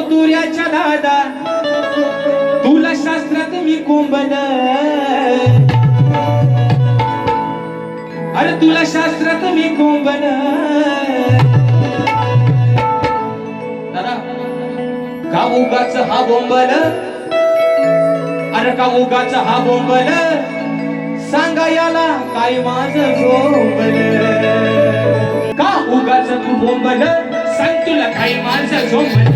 तुऱ्याच्या दादा तुला शास्त्रात मी कोंबल, अरे तुला शास्त्रात मी कोंबल. दादा का उगाच हा बोंबल, अरे का उगाच हा बोंबल, सांगा याला काय माझं झोंबल. का उगाच तू बोंबल, सांग तुला काय माझं झोंबल.